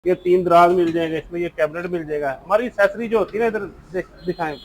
ये 3 दराज मिल जाएंगे, इसमें ये कैबिनेट मिल जाएगा। हमारी एक्सेसरी जो होती है ना, इधर दिखाएं,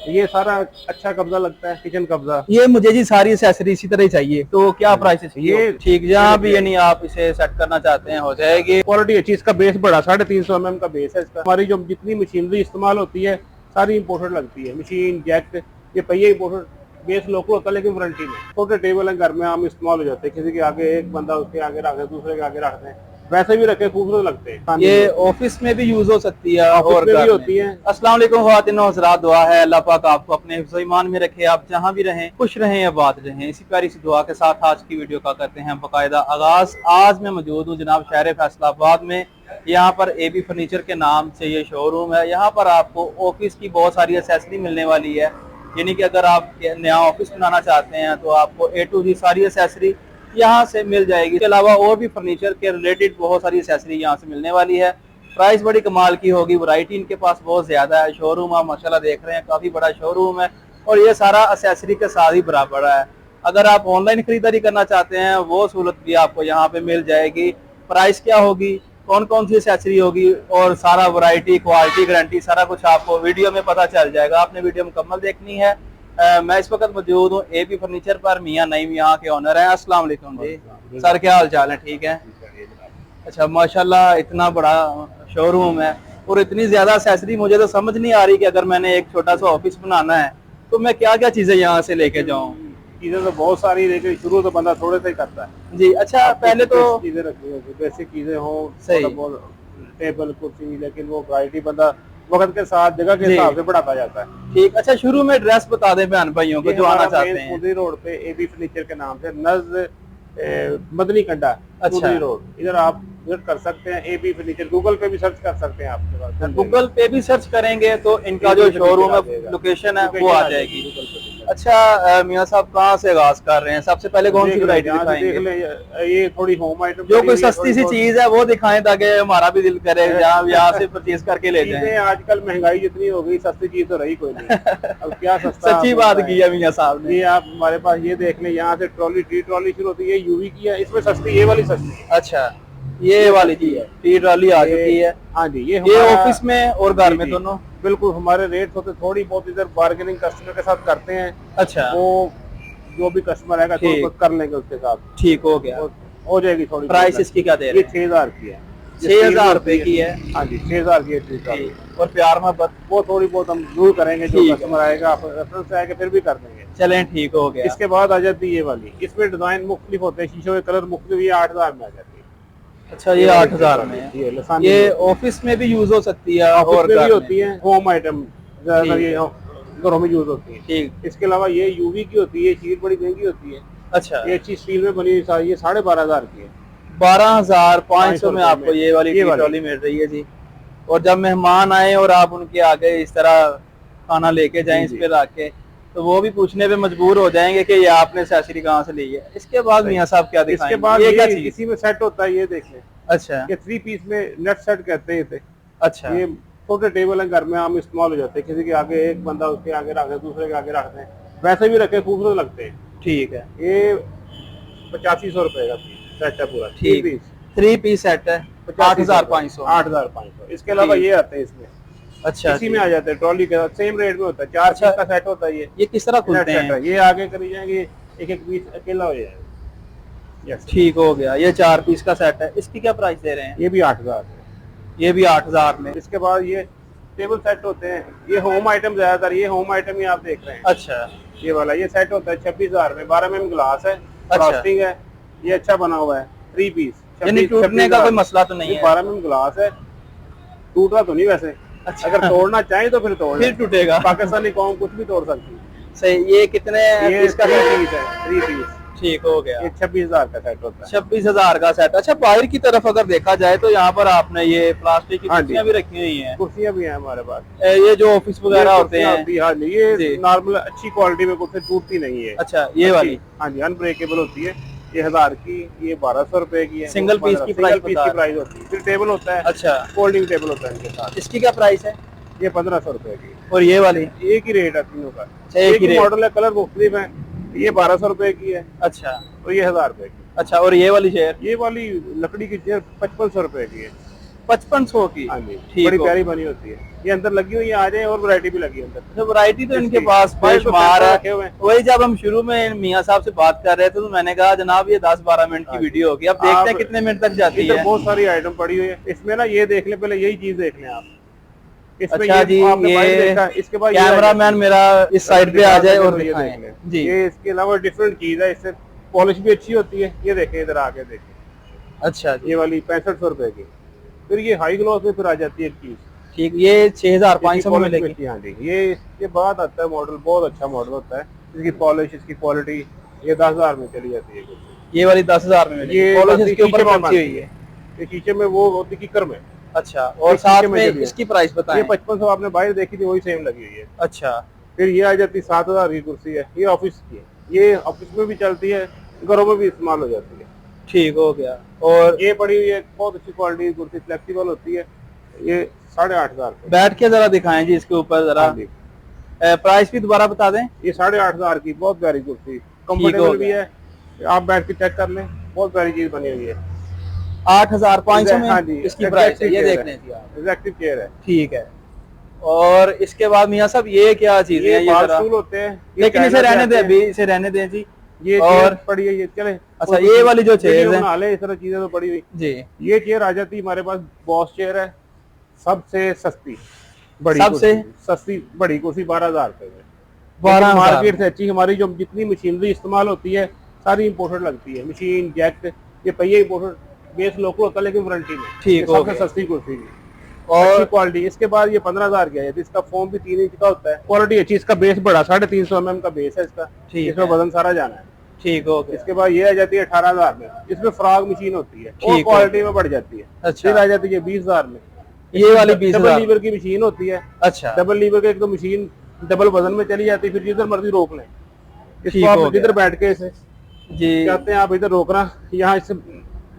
ये सारा अच्छा कब्जा लगता है, किचन कब्जा। ये मुझे जी सारी एसेसरी इसी तरह ही चाहिए, तो क्या प्राइस ये ठीक, जहाँ भी यानी आप इसे सेट करना चाहते हैं हो जाएगी। क्वालिटी अच्छी, इसका बेस बड़ा 350 mm का बेस है इसका। हमारी जो जितनी मशीनरी इस्तेमाल होती है सारी इम्पोर्टेड लगती है, मशीन जैक, ये पहिए इम्पोर्टेड, बेस लोकल होता है लेकिन वारंटी में। छोटे टेबल है घर में आम इस्तेमाल हो जाते हैं, किसी के आगे एक बंदा उसके आगे रख दे, दूसरे के आगे रख दें, वैसे भी रखे खूबसूरत लगते हैं। ये ऑफिस में भी यूज हो सकती है और भी घर होती है। अस्सलाम वालेकुम ख्वातीन और हज़रात, दुआ है अल्लाह पाक आपको अपने हिफ्ज़ ईमान में रखे, आप जहाँ भी रहें खुश रहें, आबाद रहें। इसी प्यारी सी दुआ के साथ आज की वीडियो का करते हैं बाकायदा आगाज। आज मैं मौजूद हूँ जनाब शहर फैसलाबाद में। यहाँ पर AB फर्नीचर के नाम से ये शोरूम है। यहाँ पर आपको ऑफिस की बहुत सारी एसेसरी मिलने वाली है, यानी कि अगर आप नया ऑफिस बनाना चाहते हैं तो आपको A to Z सारी एसेसरी यहाँ से मिल जाएगी। इसके अलावा और भी फर्नीचर के रिलेटेड बहुत सारी एसेसरी यहाँ से मिलने वाली है। प्राइस बड़ी कमाल की होगी, वैरायटी इनके पास बहुत ज्यादा है। शोरूम आप माशाल्लाह देख रहे हैं, काफी बड़ा शोरूम है और ये सारा एसेसरी के साथ ही बराबर है। अगर आप ऑनलाइन खरीदारी करना चाहते हैं वो सहूलत भी आपको यहाँ पे मिल जाएगी। प्राइस क्या होगी, कौन कौन सी एसेसरी होगी और सारा वैरायटी, क्वालिटी, गारंटी सारा कुछ आपको वीडियो में पता चल जाएगा। आपने वीडियो मुकम्मल देखनी है। मैं इस वक्त मौजूद हूँ AB फर्नीचर पर। मियां नईम यहाँ के ऑनर हैं। अस्सलाम वालेकुम जी सर, क्या हाल चाल है? ठीक है। अच्छा, माशाल्लाह इतना बड़ा शोरूम है और इतनी ज्यादा एसेसरी, मुझे तो समझ नहीं आ रही कि अगर मैंने एक छोटा सा ऑफिस बनाना है तो मैं क्या क्या चीजें यहाँ से लेके जाऊँ। चीजें तो बहुत सारी, लेकिन शुरू तो बंदा थोड़े से ही करता है जी। अच्छा, पहले तो चीजें रखनी होगी, बेसिक चीजें हो, सही, टेबल कुर्सी, लेकिन वो वैरायटी बंदा वक्त के साथ जगह के हिसाब से बढ़ाता जाता है। ठीक। अच्छा, शुरू में एड्रेस बता दें बहन भाइयों को जो आना चाहते हैं। चौधरी रोड पे AB फर्नीचर के नाम से मदनी कंडा, अच्छा, रोड, इधर आप विजिट कर सकते हैं। AB फर्नीचर गूगल पे भी सर्च कर सकते हैं, आपके पास गूगल पे भी सर्च करेंगे तो इनका जो शोरूम है, लोकेशन है वो आ जाएगी। अच्छा मियां साहब, कहाँ से आगाज कर रहे हैं? सबसे पहले कौन सी वैरायटी दिखाएंगे? ये थोड़ी होम आइटम, जो कोई सस्ती सी चीज है वो दिखाएं ताकि हमारा भी दिल करे यहाँ से परचेज करके ले जाएं। आजकल महंगाई जितनी हो गई, सस्ती चीज तो रही कोई नहीं। अब क्या सस्ता सच्ची बात की है मियां साहब ने। ये आप हमारे पास ये देख लें, यहाँ से ट्रॉली शुरू होती है, UV की है, इसमें सस्ती, ये वाली सस्ती है। अच्छा, ये वाली जी है, टी ट्रॉली आ चुकी है। हाँ जी, ये ऑफिस में और घर में दोनों बिल्कुल हमारे रेट होते, थोड़ी बहुत इधर बार्गेनिंग कस्टमर के साथ करते हैं। अच्छा, वो जो भी कस्टमर आएगा तो कर लेंगे उसके साथ, ठीक हो गया, हो जाएगी थोड़ी। प्राइस इसकी क्या दे रहे हैं? 6000 की है। 6000 रुपए की है। हाँ जी, 6000 की है। और प्यार मोहब्बत वो थोड़ी बहुत हम जरूर करेंगे, जो कस्टमर आएगा रेफरेंस आएगा फिर भी कर देंगे। चलें, ठीक हो गया। इसके बाद आ जाती है ये वाली, इसमें डिजाइन मुख्तलिफ होते हैं, शीशों के कलर मुख्तलिफ, ये 8000 में आ जाती है। अच्छा, ये 8000 में है। ये ऑफिस में भी यूज हो सकती है और घर में भी होती है, होम आइटम घरों में यूज होती है। ठीक। इसके अलावा ये UV की होती है, शीट बड़ी महंगी होती है। अच्छा, ये अच्छी स्टील में बनी हुई, ये 12500 की है। 12500 में आपको ये वाली ट्रॉली मिल रही है जी। और जब मेहमान आए और आप उनके आगे इस तरह खाना लेके जाएं इस पे रख के, तो वो भी पूछने पे मजबूर हो जाएंगे कि ये आपने एसेसरी कहाँ से ली है। इसके बाद मियां साहब क्या दिखाएंगे? इसके बाद ये क्या चीज इसी में सेट होता है, ये देख लें। अच्छा, ये 3 पीस में नेट सेट कहते हैं इसे। अच्छा, ये छोटे टेबल है घर में आम इस्तेमाल हो जाते हैं, किसी के आगे एक बंदा उसके आगे रख दे, दूसरे के आगे रख दें, वैसे भी रखे खूबसूरत लगते हैं। ठीक है। ये 8500 रुपए का सेट है पूरा, 3 पीस सेट है, 8500। इसके अलावा ये आते हैं इसमें। अच्छा, इसी में आ जाते हैं, ट्रॉली के साथ सेम रेट में होता है। 4 पीस का सेट होता है। ये किस तरह खुलते हैं? ये आगे करी जाएंगे, एक पीस अकेला हो जाएगा। ठीक हो गया। ये 4 पीस का सेट है, इसकी क्या प्राइस दे रहे हैं? ये भी 8000 है। ये भी 8000 में। इसके बाद ये टेबल सेट होते हैं, ये होम आइटम ज्यादातर, ये होम आइटम ही आप देख रहे हैं। अच्छा, ये वाला ये सेट होता है 26000 में। 12 mm ग्लास है, फ्रॉस्टिंग है, ये अच्छा बना हुआ है। 3 पीस, यानी टूटने का कोई मसला तो नहीं है। 12 mm ग्लास है, टूटा तो नहीं वैसे। अच्छा। अगर तोड़ना चाहे तो फिर टूटेगा। पाकिस्तानी कौम कुछ भी तोड़ सकती है। सही। ये कितने इसका 3 पीस है? 3 पीस। ठीक हो गया। ये 26000 का सेट होता है। 26000 का सेट। अच्छा, बाहर की तरफ अगर देखा जाए तो यहाँ पर आपने ये प्लास्टिक की कुर्सियां भी रखी हुई हैं। कुर्सियां भी हैं हमारे पास, ये जो ऑफिस वगैरह होते हैं। हाँ जी, ये नॉर्मल अच्छी क्वालिटी में कुर्सी टूटती नहीं है। अच्छा, ये वाली? हाँ जी, अनब्रेकेबल होती है। ये 1000 की, ये 1200 रुपए की है। सिंगल पीस की प्राइस होती है। फिर टेबल होता है। अच्छा, फोल्डिंग टेबल होता है इनके साथ। इसकी क्या प्राइस है? ये 1500 रुपए की। और ये वाली? एक ही रेट है तीनों का, एक ही मॉडल है, कलर मुख्तलिफ है। ये 1200 रुपए की है। अच्छा, और ये 1000 रुपए की। अच्छा, और ये वाली चेयर? ये वाली लकड़ी की चेयर 5500 रुपए की है। 5500 की। हाँ जी, ठीक बड़ी हो। प्यारी बनी होती है। ये अंदर लगी हुई है, आ जाए, और वैरायटी भी लगी है अंदर। तो वैरायटी तो इनके इसकी पास बाहर तो बेशुमार सेंसर है। रखे हुए हैं। वही जब हम शुरू में मियां साहब से बात कर रहे थे तो मैंने कहा जनाब ये 10-12 मिनट की हाँ जी। वीडियो होगी, अब देखते हैं कितने मिनट तक जाती इधर है। बहुत सारी आइटम पड़ी हुई है। इसमें ना ये देख ले, पहले यही चीज देख लें आप। इसमें अच्छा ये जी, आपने बाइक ये देखा, इसके बाद ये आ कैमरा जाती मैन है। मेरा इस साइड पे आ जाए और तो ये दिखाएं देख लें जी। ये इसके अलावा डिफरेंट चीज है। इससे पॉलिश भी अच्छी होती है। ये देखें, इधर आके देखें, अच्छा जी, ये वाली 6500 रुपए की। फिर ये हाई ग्लॉस में फिर आ जाती है एक चीज, ठीक। ये 6500 में पॉलिश भी मिलेगी। अच्छी। हाँ जी, ये इसके बाद आता है मॉडल, बहुत अच्छा मॉडल होता है। इसकी पॉलिश, इसकी क्वालिटी, ये 10,000 में चली जाती है। ये वाली 10,000 में मिलेगी। ये पॉलिश बनती इसके ऊपर शीशे में कौन सी हुई बनती है? ये शीशे में वो होती किकर में। अच्छा, और ये साथ शीशे में चली है। इसकी प्राइस बताएं। ये 5500 आपने बाहर देखी थी, वही सेम लगी हुई है। अच्छा, फिर ये आ जाती 7,000 की कुर्सी है। ये ऑफिस की है, ये ऑफिस में भी चलती है, घरों में भी इस्तेमाल हो जाती है। ठीक हो गया। और ये पड़ी हुई है, बहुत अच्छी क्वालिटी की कुर्सी, फ्लेक्सिबल होती है। ये 8,500 बैठ के जरा दिखाएं जी इसके ऊपर जरा। हाँ जी, प्राइस भी दोबारा बता दें। ये 8,500 की बहुत प्यारी कुर्सी, हो कंफर्टेबल भी गया। है। आप बैठ के चेक कर लें, बहुत प्यारी चीज बनी हुई है। 8,500 में हाँ जी, इसकी प्राइस है, ये एग्जैक्टिव देख चेयर लें जी आप। है, एग्जैक्टिव चेयर है। ठीक है। और इसके बाद मियां साहब ये क्या चीज है? ये ये बाल जरा, स्टूल होते हैं। ये लेकिन इसे चाइना से रहने आते दें, हैं। अभी इसे रहने दें जी। ये और चेयर पड़ी है, ये चले। अच्छा, ये वाली जो चेयर है बना ले, इस तरह चीजें तो पड़ी हुई। जी, ये चेयर आ जाती है हमारे पास, बॉस चेयर है, सबसे सस्ती बड़ी सबसे सस्ती बड़ी कुर्सी 12,000 रुपए में। 12,000 मार्केट से अच्छी। हमारी जो जितनी मशीनरी इस्तेमाल होती है सारी इम्पोर्टेड लगती है। मशीन, जैक, ये पहिए इम्पोर्टेड, बेस लोकल होता है लेकिन वारंटी में। ठीक ये हो सबसे गया। सस्ती कुर्सी थी, और अच्छी क्वालिटी। इसके बाद ये 15,000 की है। इसका फोम भी 3 इंच का होता है, क्वालिटी अच्छी। इसका बेस बड़ा, 350 mm का बेस है इसका। ठीक इसमें है। वजन सारा जाना है। ठीक हो गया। इसके बाद ये आ जाती है 18,000 में। इसमें फ्रॉग मशीन होती है, और ठीक हो क्वालिटी में बढ़ जाती है। अच्छा। फिर आ जाती है 20,000 में। ये वाली डबल 20,000। लीवर की मशीन होती है। अच्छा, डबल लीवर के एक तो मशीन डबल वजन में चली जाती है, फिर जिधर मर्जी रोक लें। ठीक इसको हो आप गया। जिधर बैठ के इसे जी, चाहते हैं आप इधर रोकना, यहाँ इससे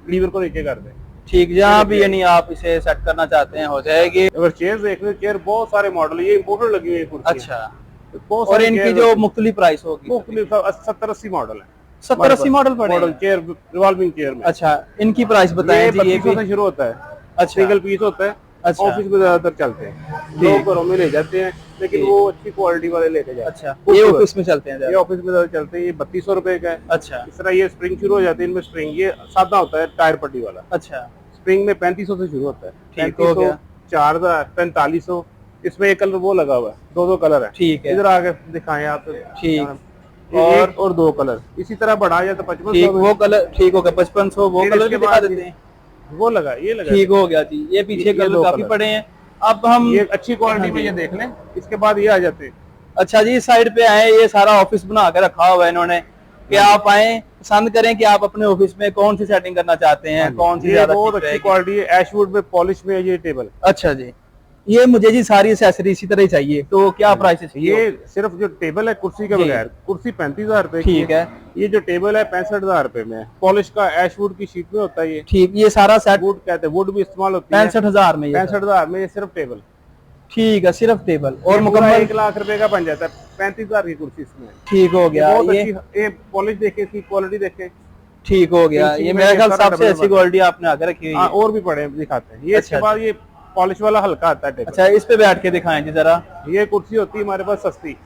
लीवर को नीचे कर दें। ठीक। जहाँ भी यानी आप इसे सेट करना चाहते हैं हो जाएगी। अगर चेयर देख लें, चेयर बहुत सारे मॉडल, ये इम्पोर्टेड लगी हुई है कुर्सी। अच्छा, बहुत और सारी इनकी chairs जो होती हैं। मुख्तलिफ प्राइस होगी? मुख्तलिफ 70-80 मॉडल है। 70-80 मॉडल पड़े मॉडल हैं? चेयर, रिवॉल्विंग चेयर में। अच्छा, इनकी प्राइस बताएं ये जी। ये 2500 भी से शुरू होता है। अच्छा, सिंगल पीस होता है। अच्छा। ऑफिस में ज्यादातर चलते हैं, ठीक। लोग घरों में ले जाते हैं, लेकिन ठीक। वो अच्छी क्वालिटी वाले लेके जाते हैं। अच्छा, ये ऑफिस में चलते हैं ये ज्यादा। ऑफिस में ज्यादा चलते हैं। ये 3200 रुपए का है। अच्छा, इस तरह ये स्प्रिंग शुरू हो जाती है। इनमें स्प्रिंग ये सादा होता है, टायर पट्टी वाला। अच्छा, स्प्रिंग में 3500 से शुरू होता है। ठीक हो गया। 4,000, 4500। इसमें एक कलर वो लगा हुआ है, दो कलर है। ठीक है। इधर आगे दिखाएं आप। ठीक। और 2 कलर इसी तरह बढ़ा जाए तो 5500 ठीक, में। वो कलर ठीक हो गया। 5500 वो फिर कलर इसके भी दिखा बाद देते हैं। वो लगा, ये लगा। ठीक हो गया जी। ये पीछे ये कलर 2 काफी कलर। पड़े हैं। अब हम ये अच्छी क्वालिटी हाँ में जी। ये देख लें। इसके बाद ये आ जाते हैं। अच्छा जी, इस साइड पे आए, ये सारा ऑफिस बना के रखा हुआ है इन्होंने कि आप आए, पसंद करें कि आप अपने ऑफिस में कौन सी सेटिंग करना चाहते हैं, कौन सी ये ज्यादा बहुत ठीक अच्छी रहेगी। क्वालिटी है, एशवुड में पॉलिश में है ये टेबल। अच्छा जी, ये मुझे जी सारी एसेसरी इसी तरह ही चाहिए, तो क्या प्राइस है? ये सिर्फ जो टेबल है कुर्सी के जी। बगैर, कुर्सी 35,000 रुपए की ठीक है। ये जो टेबल है 65,000 रुपए में है। पॉलिश का एशवुड की शीट में होता है ये। ठीक, ये सारा सेट वुड कहते हैं, वुड भी इस्तेमाल होती है। 65,000 में? 65,000 में ये सिर्फ टेबल। ठीक है, सिर्फ टेबल और ये पूरा मुकम्मल 1 लाख रुपए का बन जाता है। 35,000 की कुर्सी इसमें। ठीक हो गया। बहुत ये अच्छी, ये पॉलिश देखे, इसकी क्वालिटी देखे। ठीक हो गया। finishing ये में मेरे ख्याल सारा सबसे डबल अच्छी बना। क्वालिटी आपने आगे रखी हुई हाँ, है। और भी पड़े हैं, दिखाते हैं। ये अच्छा इसके बाद ये पॉलिश वाला हल्का आता है टेबल। अच्छा, इस पे बैठ के दिखाएं जी जरा। ये कुर्सी होती है हमारे पास सस्ती।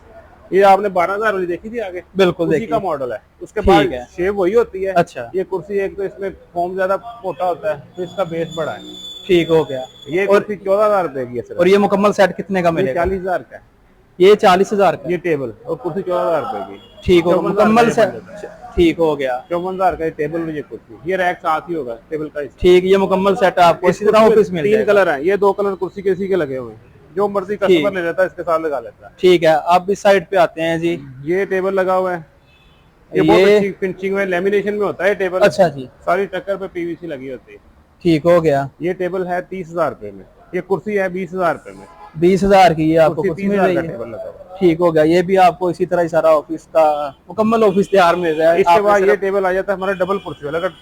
ये आपने 12,000 वाली देखी थी आगे, बिल्कुल उसी देखिए। का मॉडल है। उसके ठीक बाद है। शेप वही होती है। अच्छा, ये कुर्सी एक तो इसमें फोम ज्यादा मोटा होता है, तो इसका बेस बड़ा है। ठीक हो गया। ये और कुर्सी 14,000 रुपए की है सिर्फ। और ये मुकम्मल सेट कितने का ये मिलेगा? 40,000 का है। ये 40,000 का। ये टेबल और कुर्सी 14,000 रुपए की। ठीक हो, 54,000 मुकम्मल का ये सेट। बन जाता है। ठीक हो गया। 54,000 का ये टेबल में ये कुर्सी। ये रैक साथ ही होगा टेबल का। ठीक, ये मुकम्मल सेट आपको इसी तरह ऑफिस मिल 3 जाएगा। कलर हैं। ये 2 कलर कुर्सी के इसी के लगे हुए हैं। जो मर्जी कस्टमर ले लेता है इसके साथ लगा लेता है। ठीक है, अब इस साइड पे आते हैं जी। ये टेबल लगा हुआ है। ये बहुत अच्छी फिनिशिंग में, लेमिनेशन में होता है टेबल। अच्छा जी, सारी टक्कर पे पीवीसी लगी होती है। ठीक हो गया। ये टेबल है 30,000 रुपए में। ये कुर्सी है 20,000 रुपए में। 20,000 की ये आपको कुर्सी कुछ मिल 30,000 रही का है। टेबल लगा हुआ है। ठीक हो गया। ये भी आपको इसी तरह ही सारा ऑफिस का मुकम्मल ऑफिस तैयार मिल रहा है। इसके आपने बाद ये सिर्फ- टेबल आ जाता है हमारा डबल कुर्सी वाला। अगर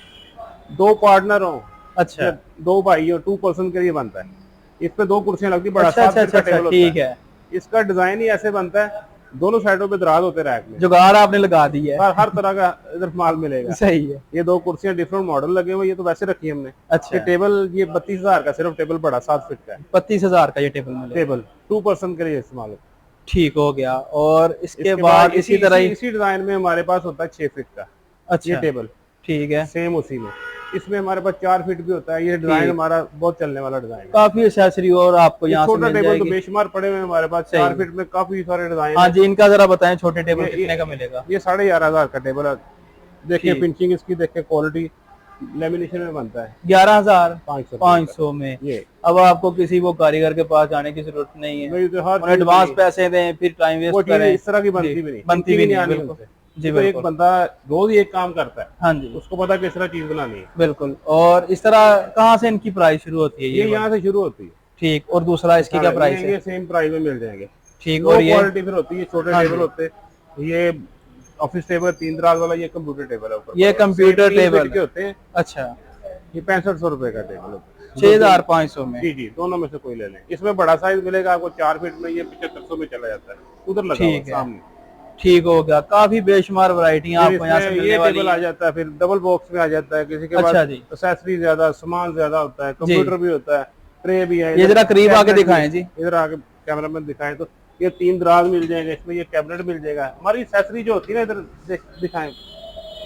2 पार्टनर हो, अच्छा 2 भाई हो, 2 पर्सन के लिए बनता है। इस पे 2 कुर्सियां लगती, बड़ा अच्छा 7 अच्छा फीट का अच्छा, टेबल होता ठीक है। है। इसका डिजाइन ही ऐसे बनता है दोनों साइडों पे दराज होते रैक में, जुगाड़ आपने लगा दी है। हर तरह का इधर माल मिलेगा। सही है। ये 2 कुर्सियां डिफरेंट मॉडल लगे हुए, ये तो वैसे रखी है हमने। अच्छा, ये टेबल ये 32,000 का सिर्फ टेबल बड़ा 7 फीट का है। 32,000 का ये टेबल मिलेगा। टेबल 2 पर्सन के लिए इस्तेमाल होता है। ठीक हो गया। और इसके बाद इसी तरह इसी डिजाइन में हमारे पास होता है 6 फीट का। अच्छा, ये टेबल ठीक है, सेम उसी में। इसमें हमारे पास 4 फीट भी होता है। ये डिजाइन हमारा बहुत चलने वाला डिजाइन है। काफी एक्सेसरी और आपको यहाँ से छोटा मिल टेबल तो जाएगी। बेशुमार पड़े हुए हैं हमारे पास। 4 फीट में काफी सारे डिजाइन। हाँ जी, इनका जरा बताएं, छोटे टेबल कितने का मिलेगा? ये 11,500 का टेबल है। देखिए फिनिशिंग इसकी, देखिए क्वालिटी, लेमिनेशन में बनता है। 11,500 में। ये अब आपको किसी वो कारीगर के पास जाने की जरूरत नहीं है, उन्हें एडवांस पैसे दें फिर टाइम वेस्ट करें, इस तरह की बनती भी नहीं, बनती भी नहीं है। बिल्कुल जी। बिल्कुल। एक बंदा रोज ही एक काम करता है, हाँ जी, उसको पता किस तरह चीज बनानी है। बिल्कुल। और इस तरह कहाँ से इनकी प्राइस शुरू होती है? ये यहाँ से शुरू होती है। ठीक। और दूसरा इसकी क्या प्राइस है? ये सेम प्राइस में मिल जाएंगे। ठीक। और ये क्वालिटी फिर होती है, छोटे टेबल होते हैं। ये ऑफिस टेबल 3 दराज वाला, ये कंप्यूटर टेबल है ऊपर। ये कंप्यूटर टेबल के होते हैं। अच्छा, ये 6500 रुपए का टेबल होता है। 6,500 में। जी, दोनों में से कोई ले लें। इसमें बड़ा साइज मिलेगा आपको 4 फीट में, ये 7500 में चला जाता है। उधर लगा हुआ सामने। ठीक हो गया। काफी बेशुमार वैरायटी आपको यहाँ से मिलने वाली टेबल आ जाता है, फिर डबल बॉक्स में आ जाता है। किसी के पास एक्सेसरी ज्यादा, सामान ज्यादा होता है, कंप्यूटर भी होता है, ट्रे भी है। ये जरा करीब आके दिखाएं जी, इधर आके कैमरामैन दिखाएं तो ये 3 दराज मिल जाएंगे इसमें। ये कैबिनेट मिल जाएगा। हमारी एक्सेसरी जो होती है ना, इधर दिखाएं।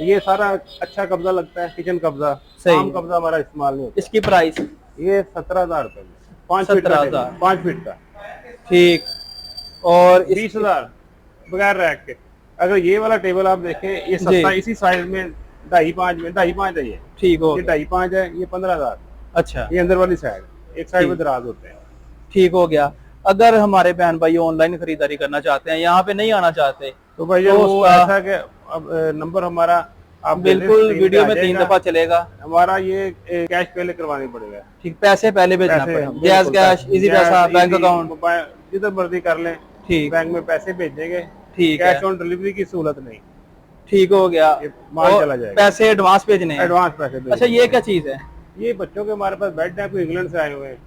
ये सारा अच्छा कब्जा लगता है, किचन कब्जा। आम कब्जा हमारा इस्तेमाल नहीं होता। इसकी प्राइस ये 17,000 रुपए में 5 फीट का। 5 फीट का। ठीक। और 20,000 बगैर रैक के। अगर ये वाला टेबल आप देखें, ये सस्ता इसी साइज में 2.5 में 2.5 है। ये ठीक हो, ये 2.5 है। ये 15,000। अच्छा, ये अंदर वाली साइड, एक साइड में दराज होते हैं। ठीक हो गया। अगर हमारे बहन भाई ऑनलाइन खरीदारी करना चाहते हैं, यहाँ पे नहीं आना चाहते, तो भाई वो ऐसा कि अब नंबर हमारा आप बिल्कुल वीडियो में 3 दफा चलेगा। हमारा ये कैश पहले करवानी पड़ेगा। ठीक, पैसे पहले भेजना पड़ेगा। जैज कैश, इजी पैसा, बैंक अकाउंट, जिधर मर्जी कर लें। ठीक, बैंक में पैसे भेज देंगे। ठीक है, कैश ऑन डिलीवरी की सहूलत नहीं। ठीक हो गया। माल चला जाएगा। पैसे एडवांस भेजने हैं? एडवांस पैसे। अच्छा, ये क्या चीज है? ये बच्चों के हमारे पास बेड है, इंग्लैंड से आए हुए हैं।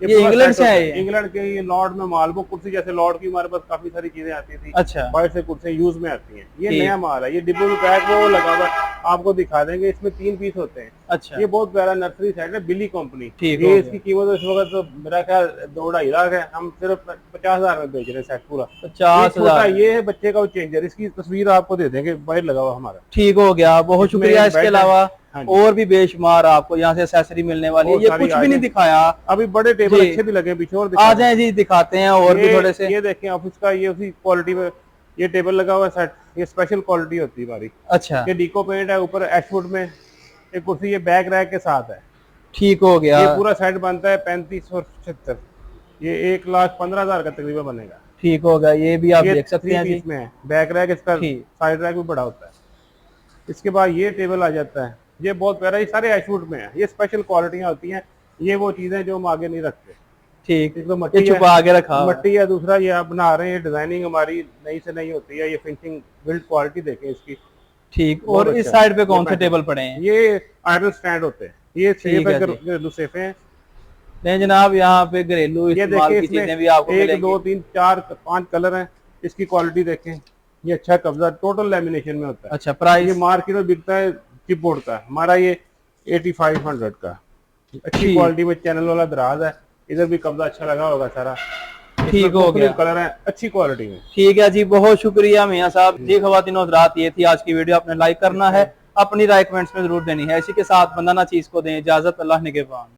ये इंग्लैंड से आए? इंग्लैंड के। ये लॉर्ड में मालबो कुर्सी, जैसे लॉर्ड की हमारे पास काफी सारी चीजें आती थी। अच्छा, बाहर से कुर्सियां यूज में आती हैं। ये नया माल है। ये डिब्बे में पैक वो लगा हुआ है, आपको दिखा देंगे। इसमें 3 पीस होते हैं। अच्छा, ये बहुत प्यारा नर्सरी सेट है, बिली कंपनी। ठीक। ये इसकी कीमत इस वक्त तो मेरा ख्याल 2-2.5 लाख है। हम सिर्फ 50,000 में बेच रहे हैं सेट पूरा। 50,000। ये है बच्चे का वो चेंजर। इसकी तस्वीर आपको दे देंगे, बाहर लगा हुआ हमारा। ठीक हो गया, बहुत शुक्रिया। इसके अलावा और भी बेशुमार आपको यहाँ से एक्सेसरी मिलने वाली है। ये कुछ भी नहीं दिखाया अभी। बड़े टेबल अच्छे भी लगे पीछे, और आ जाए जी, दिखाते हैं और भी थोड़े से। ये देखें ऑफिस का, ये उसी क्वालिटी में ये टेबल लगा हुआ है सेट। ये स्पेशल क्वालिटी होती है हमारी। अच्छा, ये डीको पेंट है ऊपर एशवुड में। एक कुर्सी ये बैक रैक के साथ है। ठीक हो गया। ये पूरा सेट बनता है 35 और 76। ये 1,15,000 का तकरीबन बनेगा। ठीक हो गया। ये भी आप देख सकते हैं जी, में है बैक रैक। इसका साइड रैक भी बड़ा होता है। इसके बाद ये टेबल आ जाता है। ये बहुत प्यारा, ये सारे एशवुड में है। ये स्पेशल क्वालिटियां होती हैं। ये वो चीजें जो हम आगे नहीं रखते। ठीक, तो मट्टी छुपा आगे रखा मट्टी है। दूसरा ये आप बना रहे हैं, डिजाइनिंग हमारी नई से नई होती है। ये फिनिशिंग बिल्ड क्वालिटी देखें इसकी। ठीक। और इस साइड पे कौन से टेबल पड़े हैं? ये आयरन स्टैंड होते हैं। ये सेफ है, घरेलू सेफ हैं। नहीं जनाब, यहाँ पे घरेलू इस्तेमाल की चीजें भी आपको 1, 2, 3, 4, 5 कलर हैं। इसकी क्वालिटी देखें। ये अच्छा कब्जा, टोटल लेमिनेशन में होता है। अच्छा, प्राइस? ये मार्केट में बिकता है चिपबोर्ड का। हमारा ये 8500 का। अच्छी क्वालिटी में चैनल वाला दराज है। इधर भी कब्जा अच्छा लगा होगा सारा। ठीक हो गया। कलर है अच्छी क्वालिटी में। ठीक है जी, बहुत शुक्रिया मियां साहब जी। ख्वातीन और हज़रात, ये थी आज की वीडियो। आपने लाइक करना है, अपनी राय कमेंट्स में जरूर देनी है। इसी के साथ बंदा ना चीज को दें इजाजत। अल्लाह निगहबान।